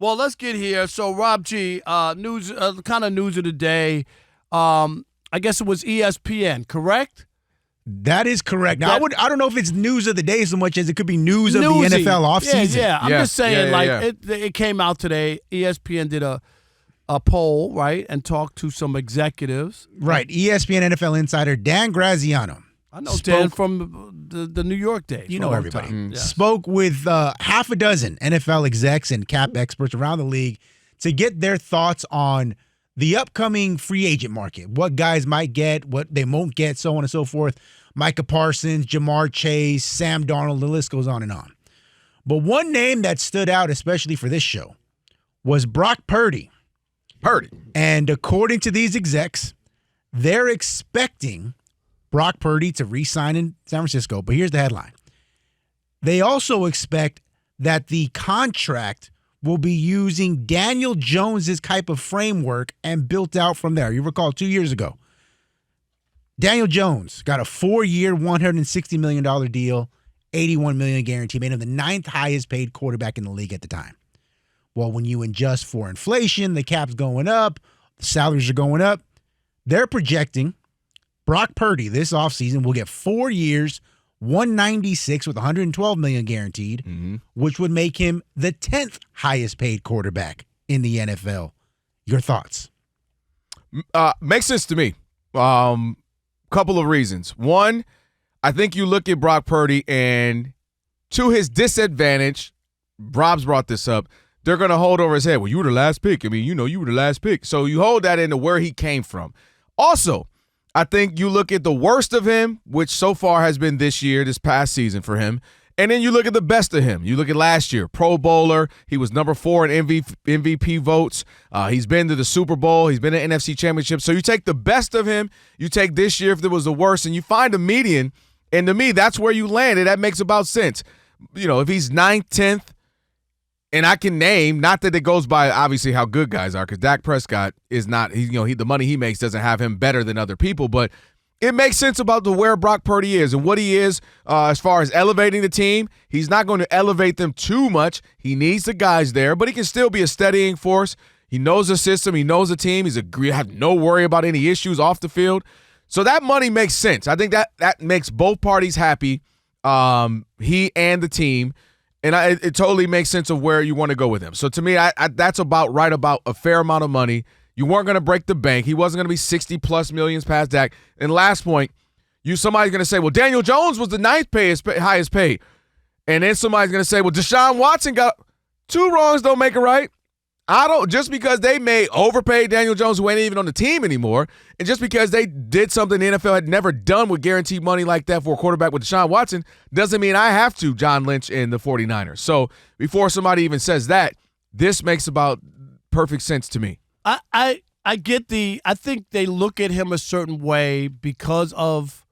Well, let's get here. So, Rob G, news, kind of news of the day. I guess it was ESPN, correct? That is correct. Now, I don't know if it's news of the day so much as it could be news of the NFL offseason. Yeah. I'm just saying, it came out today. ESPN did a poll, right, and talked to some executives. Right. ESPN NFL insider Dan Graziano. I know Dan from the New York days. You know everybody. Yes. Spoke with half a dozen NFL execs and cap experts around the league to get their thoughts on the upcoming free agent market, what guys might get, what they won't get, so on and so forth. Micah Parsons, Jamar Chase, Sam Darnold, the list goes on and on. But one name that stood out, especially for this show, was Brock Purdy. And according to these execs, they're expecting Brock Purdy to re-sign in San Francisco. But here's the headline. They also expect that the contract will be using Daniel Jones's type of framework and built out from there. You recall 2 years ago, Daniel Jones got a 4-year, $160 million deal, $81 million guarantee, made him the 9th highest paid quarterback in the league at the time. Well, when you adjust for inflation, the cap's going up, the salaries are going up. They're projecting Brock Purdy this offseason will get 4 years, $196 with $112 million guaranteed, which would make him the 10th highest paid quarterback in the NFL. Your thoughts? Makes sense to me. Couple of reasons. One, I think you look at Brock Purdy and to his disadvantage, Rob's brought this up, they're going to hold over his head. Well, you were the last pick. I mean, you were the last pick. So you hold that into where he came from. Also, I think you look at the worst of him, which so far has been this past season for him, and then you look at the best of him. You look at last year, Pro Bowler. He was number 4 in MVP votes. He's been to the Super Bowl. He's been to NFC Championship. So you take the best of him, you take this year if there was the worst, and you find a median, and to me, that's where you landed. That makes about sense. You know, if he's 9th, 10th, and I can name, not that it goes by obviously how good guys are, because Dak Prescott is not, the money he makes doesn't have him better than other people, but it makes sense about where Brock Purdy is and what he is as far as elevating the team. He's not going to elevate them too much. He needs the guys there, but he can still be a steadying force. He knows the system. He knows the team. Have no worry about any issues off the field. So that money makes sense. I think that makes both parties happy, he and the team. And it totally makes sense of where you want to go with him. So to me, that's about right about a fair amount of money. You weren't going to break the bank. He wasn't going to be 60-plus millions past Dak. And last point, somebody's going to say, well, Daniel Jones was the 9th highest paid. And then somebody's going to say, well, Deshaun Watson got 2 wrongs don't make it right. Just because they may overpay Daniel Jones, who ain't even on the team anymore, and just because they did something the NFL had never done with guaranteed money like that for a quarterback with Deshaun Watson, doesn't mean I have to, John Lynch and the 49ers. So before somebody even says that, this makes about perfect sense to me. I think they look at him a certain way because of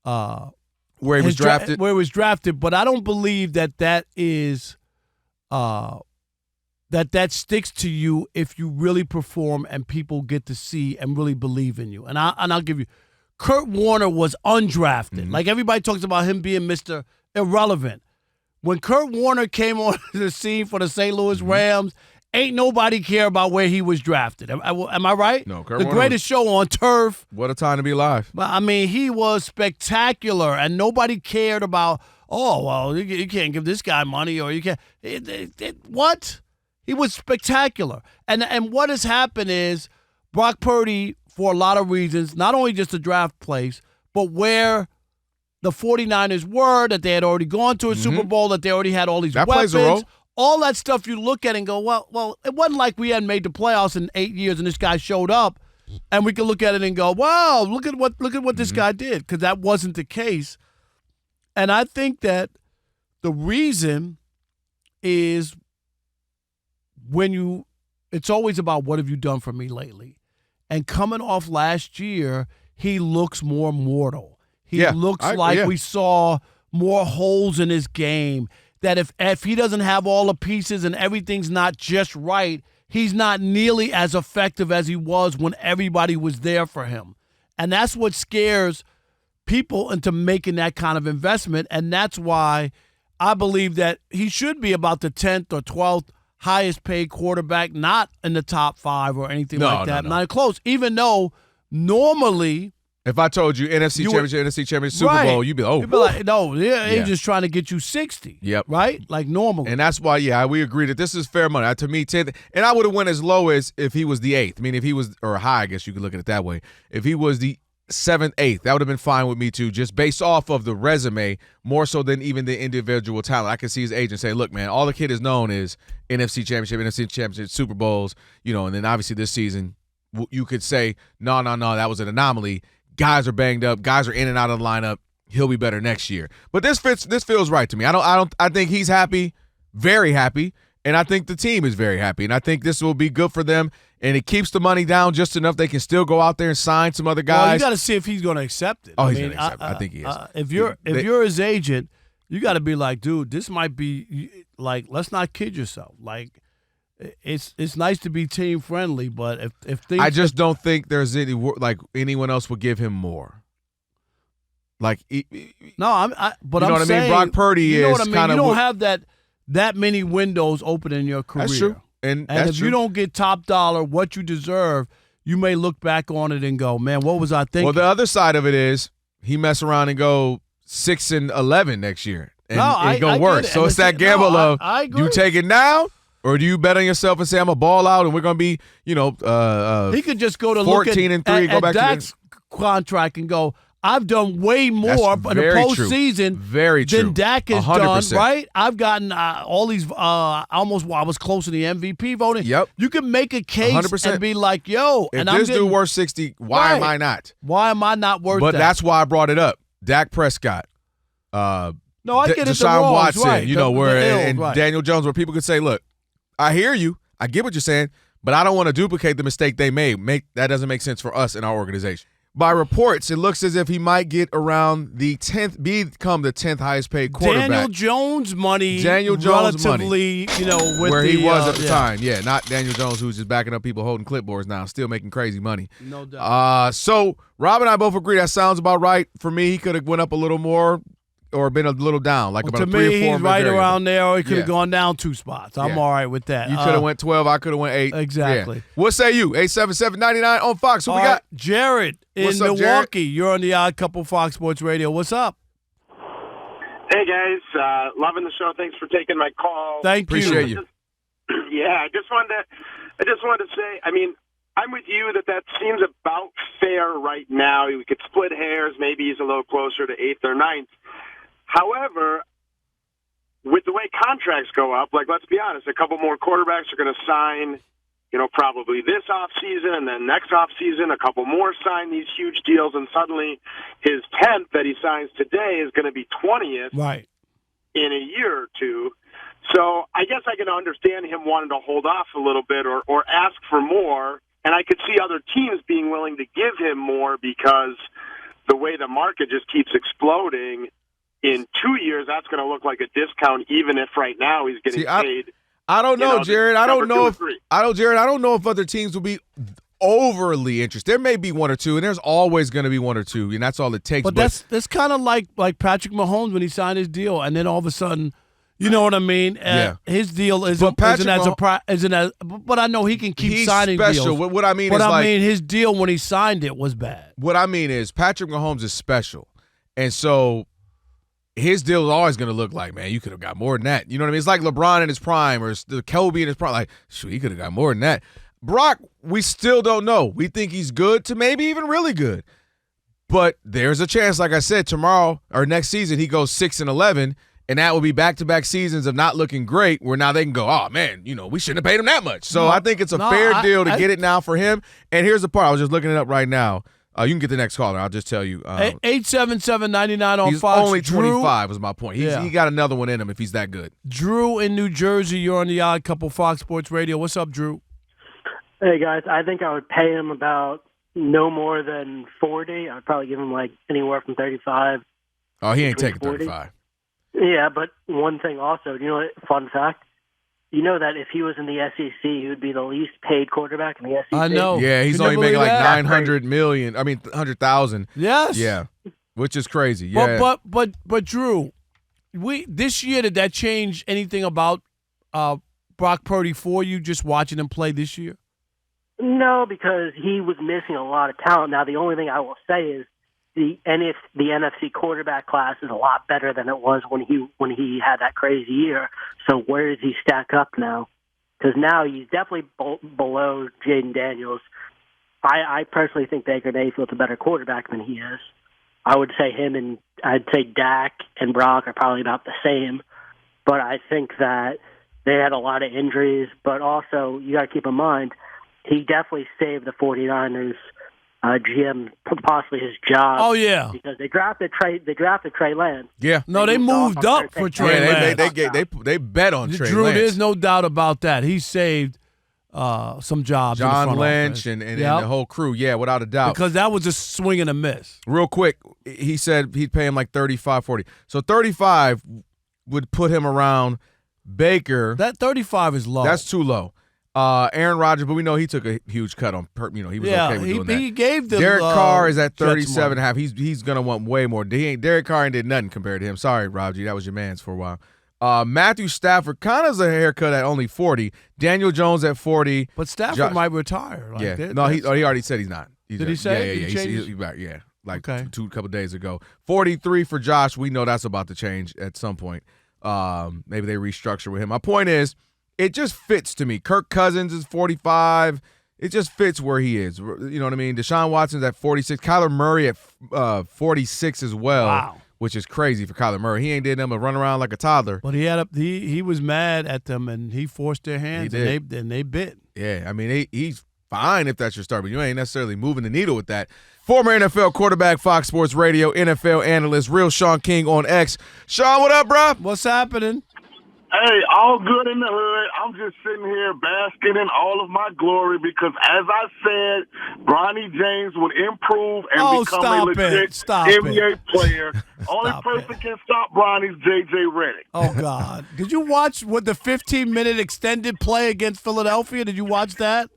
where he was drafted. Where he was drafted, but I don't believe that is that sticks to you if you really perform and people get to see and really believe in you. And I'll give you, Kurt Warner was undrafted. Like everybody talks about him being Mr. Irrelevant. When Kurt Warner came on the scene for the St. Louis Rams, ain't nobody care about where he was drafted. Am I right? No, Kurt the Warner greatest show on turf. What a time to be alive. But I mean, he was spectacular, and nobody cared about, oh, well, you can't give this guy money, or you can't. What? He was spectacular. And what has happened is Brock Purdy, for a lot of reasons, not only just the draft place, but where the 49ers were, that they had already gone to a Super Bowl, that they already had all these weapons. Plays a role. All that stuff you look at and go, well, it wasn't like we hadn't made the playoffs in 8 years and this guy showed up, and we can look at it and go, wow, look at what this guy did, because that wasn't the case. And I think that the reason is it's always about what have you done for me lately. And coming off last year, he looks more mortal. He looks like we saw more holes in his game. That if he doesn't have all the pieces and everything's not just right, he's not nearly as effective as he was when everybody was there for him. And that's what scares people into making that kind of investment. And that's why I believe that he should be about the 10th or 12th highest paid quarterback, not in the top 5 or anything like that. No. Not close. Even though normally, if I told you NFC Championship, Super Bowl, you'd be like, no, they're just trying to get you 60. Yep. Right? Like normally. And that's why, we agree that this is fair money. To me, 10th, and I would have went as low as if he was the 8th. I mean, if he was, or high, I guess you could look at it that way. If he was the 7th, 8th, that would have been fine with me too, just based off of the resume, more so than even the individual talent. I can see his agent say, look, man, all the kid is known is NFC Championship, Super Bowls, and then obviously this season, you could say, no, that was an anomaly. Guys are banged up. Guys are in and out of the lineup. He'll be better next year. But this feels right to me. I think he's happy, very happy, and I think the team is very happy. And I think this will be good for them. And it keeps the money down just enough they can still go out there and sign some other guys. Well, you got to see if he's going to accept it. He's going to accept it. I think he is. If you're his agent, you got to be like, dude, this might be like, let's not kid yourself. Like, it's nice to be team friendly, but if things, I just don't think there's anyone else would give him more. Like, no, but you know what I saying, mean. Brock Purdy is kind of. You don't have that many windows open in your career. That's true. And if you don't get top dollar, what you deserve, you may look back on it and go, man, what was I thinking? Well, the other side of it is he mess around and go 6-11 next year and go worse. So it's that gamble of you take it now. Or do you bet on yourself and say, I'm a ball out and we're going to be, he could just go to 14 and 3, go back Dak's to contract and go, I've done way more in the postseason than Dak has 100%. Done, right? I've gotten all these I was close to the MVP voting. Yep. You can make a case 100%. And be like, yo. If this dude worth 60, why am I not? Why am I not worth that? But that's why I brought it up. Dak Prescott. No, I get it. Deshaun Watson, right. and Daniel Jones, where people could say, look, I hear you. I get what you're saying, but I don't want to duplicate the mistake they made. That doesn't make sense for us in our organization. By reports, it looks as if he might get around become the 10th highest paid quarterback. Daniel Jones money, relatively, with where he was at the time. Yeah, not Daniel Jones, who's just backing up people holding clipboards now, still making crazy money. No doubt. So Rob and I both agree that sounds about right. For me, he could have went up a little more. Or been a little down, like about a 3 or 4. He's right around there, or he could have gone down 2 spots. I'm all right with that. You could have went 12. I could have went 8. Exactly. Yeah. What say you? 877-99 on Fox. Who we got? Jared in Milwaukee. Jared? You're on the Odd Couple Fox Sports Radio. What's up? Hey guys, loving the show. Thanks for taking my call. Thank you. Appreciate you. I just wanted to say, I mean, I'm with you that seems about fair right now. We could split hairs. Maybe he's a little closer to 8th or 9th. However, with the way contracts go up, like, let's be honest, a couple more quarterbacks are going to sign, probably this offseason, and then next offseason, a couple more sign these huge deals, and suddenly his 10th that he signs today is going to be 20th in a year or two. So I guess I can understand him wanting to hold off a little bit or ask for more, and I could see other teams being willing to give him more because the way the market just keeps exploding. In 2 years, that's going to look like a discount, even if right now he's getting paid. I don't know, Jared. I don't know if other teams will be overly interested. There may be 1 or 2, and there's always going to be 1 or 2, and that's all it takes. But that's kind of like Patrick Mahomes when he signed his deal, and then all of a sudden, you know what I mean? His deal isn't as. But I know he can keep signing special. deals. What I mean his deal when he signed it was bad. What I mean is Patrick Mahomes is special, and so. His deal is always going to look like, man, you could have got more than that. You know what I mean? It's like LeBron in his prime or the Kobe in his prime. Like, shoot, he could have got more than that. Brock, we still don't know. We think he's good to maybe even really good. But there's a chance, like I said, tomorrow or next season he goes 6-11, and that will be back-to-back seasons of not looking great where now they can go, oh, man, we shouldn't have paid him that much. So I think it's a fair deal to get it now for him. And here's the part. I was just looking it up right now. You can get the next caller. I'll just tell you. 877-99 on he's Fox. He's only 25 was my point. He got another one in him if he's that good. Drew in New Jersey. You're on the Odd Couple Fox Sports Radio. What's up, Drew? Hey, guys. I think I would pay him about no more than 40. I'd probably give him like anywhere from 35. Oh, he ain't taking 35. Yeah, but one thing also, fun fact, that if he was in the SEC, he would be the least paid quarterback in the SEC. I know. Yeah, he's only making like $900,000. Yes. Yeah, which is crazy. Yeah. But Drew, this year, did that change anything about Brock Purdy for you just watching him play this year? No, because he was missing a lot of talent. Now, the only thing I will say is the NFC quarterback class is a lot better than it was when he had that crazy year. So where does he stack up now? Because now he's definitely below Jaden Daniels. I personally think Baker Mayfield's a better quarterback than he is. I would say I'd say Dak and Brock are probably about the same. But I think that they had a lot of injuries. But also, you got to keep in mind, he definitely saved the 49ers GM possibly his job. Oh yeah, because they drafted Trey Lance. Yeah, no, they moved up for Trey Lance. They bet on Trey Drew, Lance. There's no doubt about that. He saved some jobs. John Lynch and the whole crew. Yeah, without a doubt. Because that was a swing and a miss. Real quick, he said he'd pay him like 35, 40. So 35 would put him around Baker. That 35 is low. That's too low. Aaron Rodgers, but we know he took a huge cut on. He was okay with doing that. He gave them. Derek Carr is at 37.5. He's gonna want way more. Derek Carr did nothing compared to him. Sorry, Rob G, that was your man's for a while. Matthew Stafford kind of has a haircut at only 40. Daniel Jones at 40. But Stafford might retire. He already said he's not. Did he say? Yeah. He's back. Yeah, like two couple days ago. 43 for Josh. We know that's about to change at some point. Maybe they restructure with him. My point is, it just fits to me. Kirk Cousins is 45. It just fits where he is. You know what I mean? Deshaun Watson's at 46. Kyler Murray at 46 as well. Wow. Which is crazy for Kyler Murray. He ain't did them but run around like a toddler. But he was mad at them, and he forced their hands, and they bit. Yeah, I mean, he's fine if that's your start, but you ain't necessarily moving the needle with that. Former NFL quarterback, Fox Sports Radio, NFL analyst, Real Sean King on X. Sean, what up, bro? What's happening? Hey, all good in the hood. I'm just sitting here basking in all of my glory because, as I said, Bronny James would improve and become a legit NBA player. Only person can stop Bronny's J.J. Redick. Oh, God. Did you watch the 15-minute extended play against Philadelphia? Did you watch that?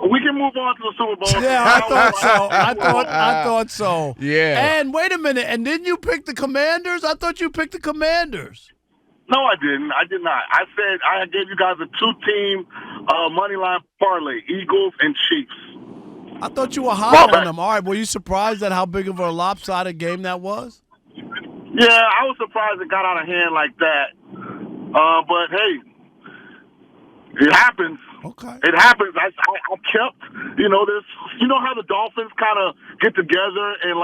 We can move on to the Super Bowl. Yeah, I thought so. I thought so. Yeah. And wait a minute. And didn't you pick the Commanders? I thought you picked the Commanders. No, I didn't. I did not. I said I gave you guys a two-team money line parlay, Eagles and Chiefs. I thought you were high on them. All right, were you surprised at how big of a lopsided game that was? Yeah, I was surprised it got out of hand like that. But, hey, it happens. Okay. It happens. I kept, this. You know how the Dolphins kind of get together and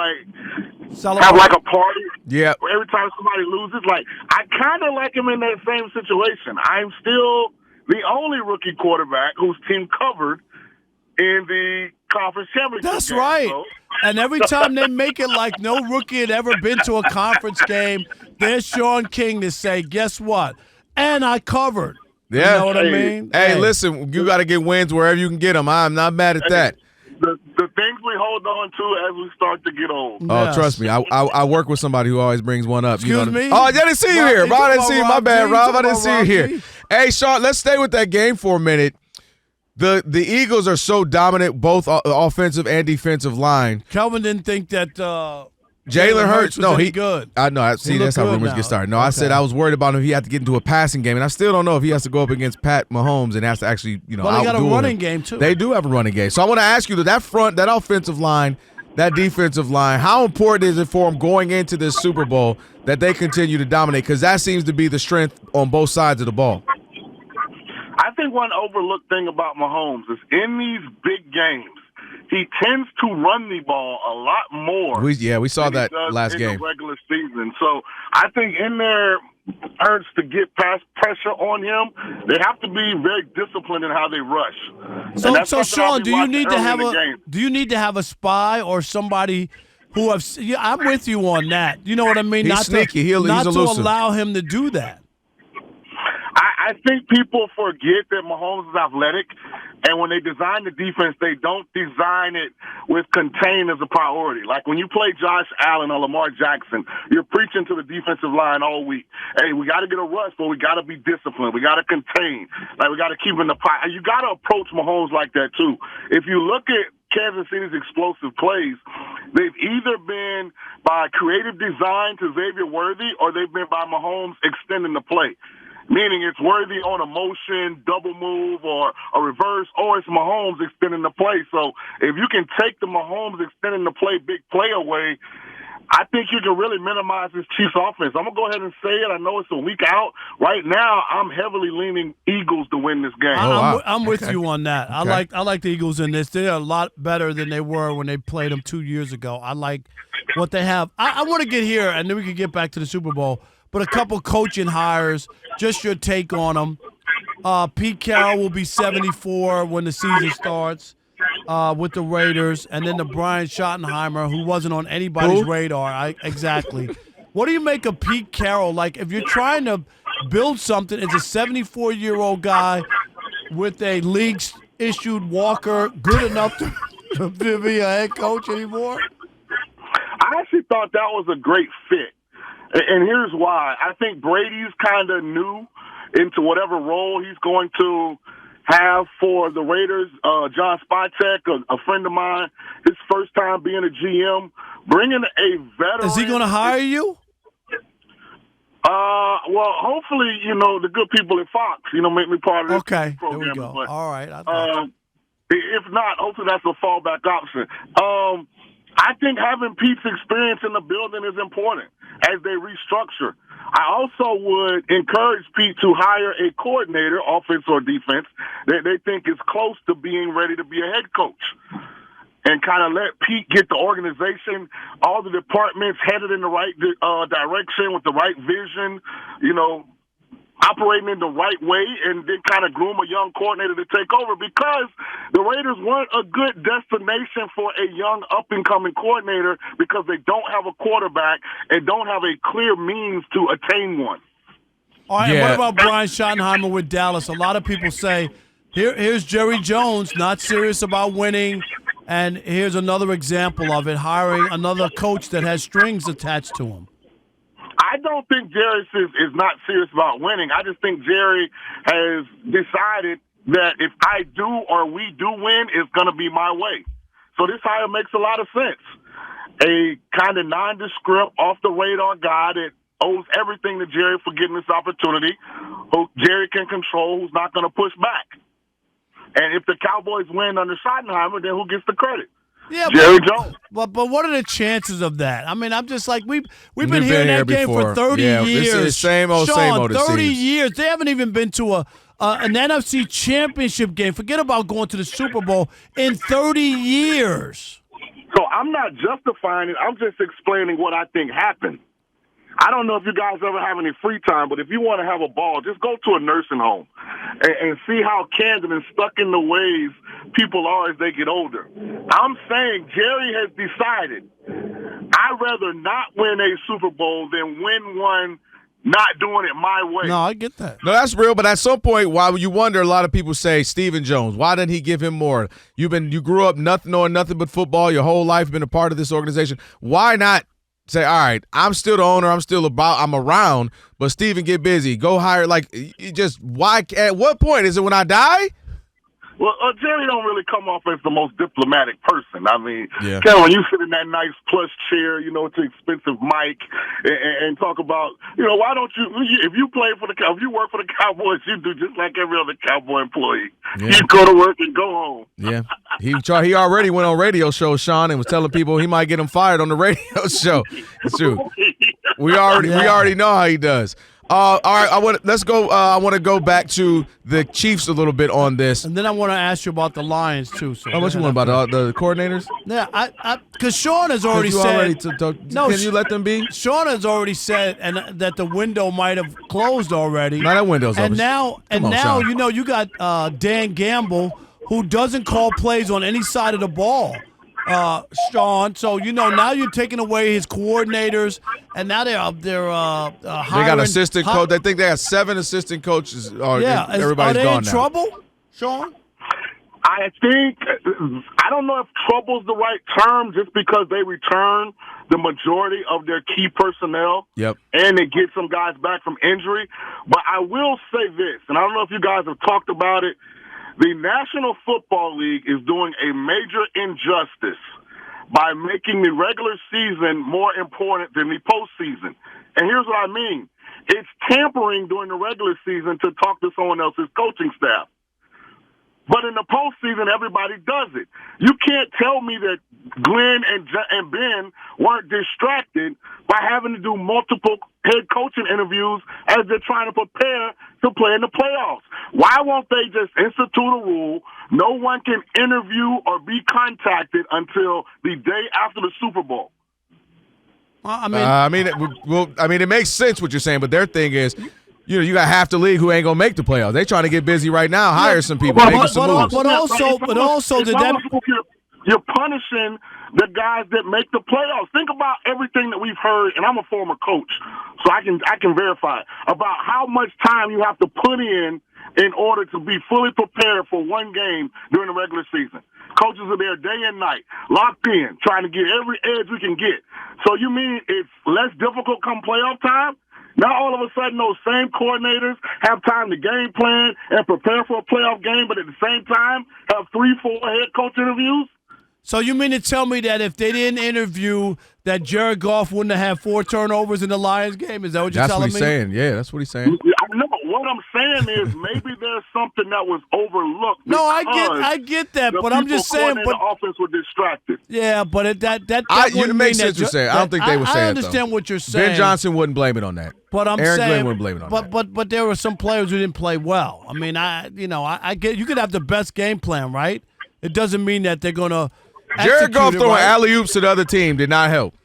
have like a party. Yeah. Every time somebody loses, I kind of like him in that same situation. I'm still the only rookie quarterback whose team covered in the conference championship. That's game, right. so. And every time they make it like no rookie had ever been to a conference game, there's Sean King to say, guess what? And I covered. Yeah. You know what I mean? Hey, listen, you got to get wins wherever you can get them. I'm not mad at that. The things we hold on to as we start to get old. Oh, trust me. I work with somebody who always brings one up. Excuse me? Oh, I didn't see you here. Rob, I didn't see you. My bad, Rob. I didn't see you here. Hey, Sean, let's stay with that game for a minute. The Eagles are so dominant, both offensive and defensive line. Kelvin didn't think that Jalen Hurts, was any good. I know. See, that's how rumors get started. No, okay. I said I was worried about him if he had to get into a passing game, and I still don't know if he has to go up against Pat Mahomes and has to actually, Well, they got a running game too. They do have a running game. So I want to ask you that front, that offensive line, that defensive line, how important is it for them going into this Super Bowl that they continue to dominate? Because that seems to be the strength on both sides of the ball. I think one overlooked thing about Mahomes is in these big games, he tends to run the ball a lot more. We saw that last game. In the regular season. So I think in their urge to get past pressure on him, they have to be very disciplined in how they rush. So Sean, do you need to have a spy or somebody who I'm with you on that. You know what I mean? He's sneaky. He's elusive. To allow him to do that. I think people forget that Mahomes is athletic, and when they design the defense, they don't design it with contain as a priority. Like when you play Josh Allen or Lamar Jackson, you're preaching to the defensive line all week. Hey, we got to get a rush, but we got to be disciplined. We got to contain. We got to keep in the pot. You got to approach Mahomes like that too. If you look at Kansas City's explosive plays, they've either been by creative design to Xavier Worthy or they've been by Mahomes extending the play. meaning it's worthy on a motion, double move, or a reverse, or it's Mahomes extending the play. So if you can take the Mahomes extending the play, big play away, I think you can really minimize this Chiefs offense. I'm going to go ahead and say it. I know it's a week out. Right now, I'm heavily leaning Eagles to win this game. I'm with you on that. Okay. I like the Eagles in this. They're a lot better than they were when they played them 2 years ago. I like what they have. I want to get here, and then we can get back to the Super Bowl. But a couple coaching hires, just your take on them. Pete Carroll will be 74 when the season starts with the Raiders, and then the Brian Schottenheimer, who wasn't on anybody's radar. Exactly. What do you make of Pete Carroll? Like, if you're trying to build something, it's a 74-year-old guy with a league-issued walker, good enough to be a head coach anymore? I actually thought that was a great fit. And here's why. I think Brady's kind of new into whatever role he's going to have for the Raiders. John Spytek, a friend of mine, his first time being a GM, bringing a veteran. Is he going to hire you? Well, hopefully, the good people at Fox, make me part of this program. Okay, there we go. But, all right. If not, hopefully that's a fallback option. I think having Pete's experience in the building is important as they restructure. I also would encourage Pete to hire a coordinator, offense or defense, that they think is close to being ready to be a head coach, and kind of let Pete get the organization, all the departments headed in the right direction with the right vision, operating in the right way, and then kind of groom a young coordinator to take over, because the Raiders weren't a good destination for a young up-and-coming coordinator because they don't have a quarterback and don't have a clear means to attain one. All right, and what about Brian Schottenheimer with Dallas? A lot of people say, here's Jerry Jones, not serious about winning, and here's another example of it, hiring another coach that has strings attached to him. I don't think Jerry is not serious about winning. I just think Jerry has decided that if I do or we do win, it's going to be my way. So this hire makes a lot of sense. A kind of nondescript, off-the-radar guy that owes everything to Jerry for getting this opportunity, who Jerry can control, who's not going to push back. And if the Cowboys win under Schottenheimer, then who gets the credit? Yeah, Jerry Jones. But what are the chances of that? I mean, I'm just like, we've been hearing that game for 30 years. This is same old. 30 years. They haven't even been to an NFC championship game. Forget about going to the Super Bowl in 30 years. So I'm not justifying it. I'm just explaining what I think happened. I don't know if you guys ever have any free time, but if you want to have a ball, just go to a nursing home and see how candid and stuck in the ways people are as they get older. I'm saying Jerry has decided I'd rather not win a Super Bowl than win one not doing it my way. No, I get that. No, that's real, but at some point, why you wonder, a lot of people say, Stephen Jones, why didn't he give him more? You grew up knowing nothing but football, your whole life been a part of this organization. Why not say, all right, I'm still the owner, I'm around, but Stephen, get busy. Go hire, why, at what point? Is it when I die? Well, Jerry don't really come off as the most diplomatic person. I mean, yeah. Kevin, when you sit in that nice plush chair, with the expensive mic, and talk about, why don't you, if you work for the Cowboys, you do just like every other Cowboy employee. Yeah. You go to work and go home. Yeah. He already went on radio shows, Sean, and was telling people he might get him fired on the radio show. It's true. We already know how he does. All right, let's go. I want to go back to the Chiefs a little bit on this, and then I want to ask you about the Lions too. So what you want about the coordinators? Yeah, because Sean has already said. Can you let them be? Sean has already said, and that the window might have closed already. No, that window's open. And now you got Dan Gamble, who doesn't call plays on any side of the ball. Sean, so now you're taking away his coordinators, and now they're hiring. They got assistant coach. They think they have 7 assistant coaches. Everybody's are they gone in now. Trouble, Sean? I don't know if trouble's the right term, just because they return the majority of their key personnel. Yep. And they get some guys back from injury. But I will say this, and I don't know if you guys have talked about it. The National Football League is doing a major injustice by making the regular season more important than the postseason. And here's what I mean. it's tampering during the regular season to talk to someone else's coaching staff. But in the postseason, everybody does it. You can't tell me that Glenn and Ben weren't distracted by having to do multiple head coaching interviews as they're trying to prepare to play in the playoffs. Why won't they just institute a rule? No one can interview or be contacted until the day after the Super Bowl. Well, it makes sense what you're saying, but their thing is, you got half the league who ain't gonna make the playoffs. They trying to get busy right now, hire some people, making some moves. But also, you're punishing the guys that make the playoffs. Think about everything that we've heard, and I'm a former coach, so I can verify about how much time you have to put in order to be fully prepared for one game during the regular season. Coaches are there day and night, locked in, trying to get every edge we can get. So you mean it's less difficult come playoff time? Now all of a sudden those same coordinators have time to game plan and prepare for a playoff game, but at the same time have 3-4 head coach interviews? So you mean to tell me that if they didn't interview, that Jared Goff wouldn't have had 4 turnovers in the Lions game? Is that what you're telling me? That's what he's saying. Yeah, that's what he's saying. No, what I'm saying is maybe there's something that was overlooked. No, I get that, but I'm just saying. But the offense was distracted. Yeah, but it makes sense. You're saying. I don't think they were saying. I understand what you're saying. Ben Johnson wouldn't blame it on that. But Aaron Glenn wouldn't blame it on that. But there were some players who didn't play well. I mean, I get you could have the best game plan, right? It doesn't mean that they're gonna. Jared Goff throwing alley-oops to the other team did not help.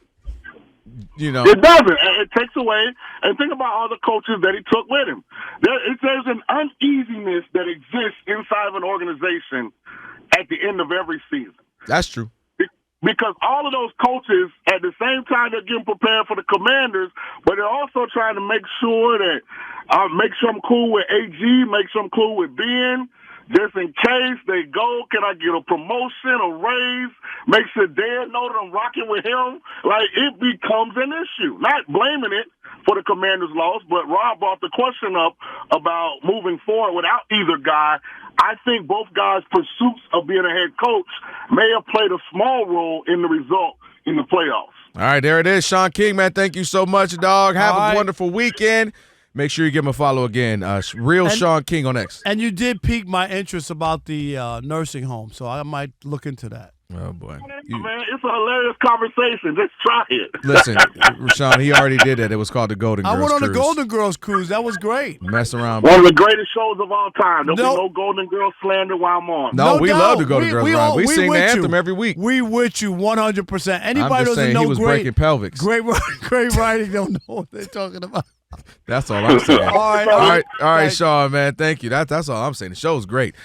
It doesn't. It takes away. And think about all the coaches that he took with him. There's an uneasiness that exists inside of an organization at the end of every season. That's true. Because all of those coaches, at the same time, they're getting prepared for the Commanders, but they're also trying to make sure that make sure I'm cool with AG, make sure I'm cool with Ben. Just in case they go, can I get a promotion, a raise? Make sure Dad know that I'm rocking with him. Like, it becomes an issue. Not blaming it for the Commanders' loss, but Rob brought the question up about moving forward without either guy. I think both guys' pursuits of being a head coach may have played a small role in the result in the playoffs. All right, there it is. Sean King, man, thank you so much, dog. Have a wonderful weekend. Make sure you give him a follow again. Sean King on X. And you did pique my interest about the nursing home, so I might look into that. Oh, boy. Man, it's a hilarious conversation. Just try it. Listen, Rashawn, he already did that. It was called the Golden Girls Cruise. I went on the Golden Girls Cruise. That was great. Mess around. One of the greatest shows of all time. There'll be no Golden Girls slander while I'm on. No, we love the Golden Girls ride. We sing the anthem every week. We with you 100%. Anybody doesn't know he was breaking pelvics. Great writing don't know what they're talking about. That's all I'm saying. All right, Sean, man. Thank you. That's all I'm saying. The show's great.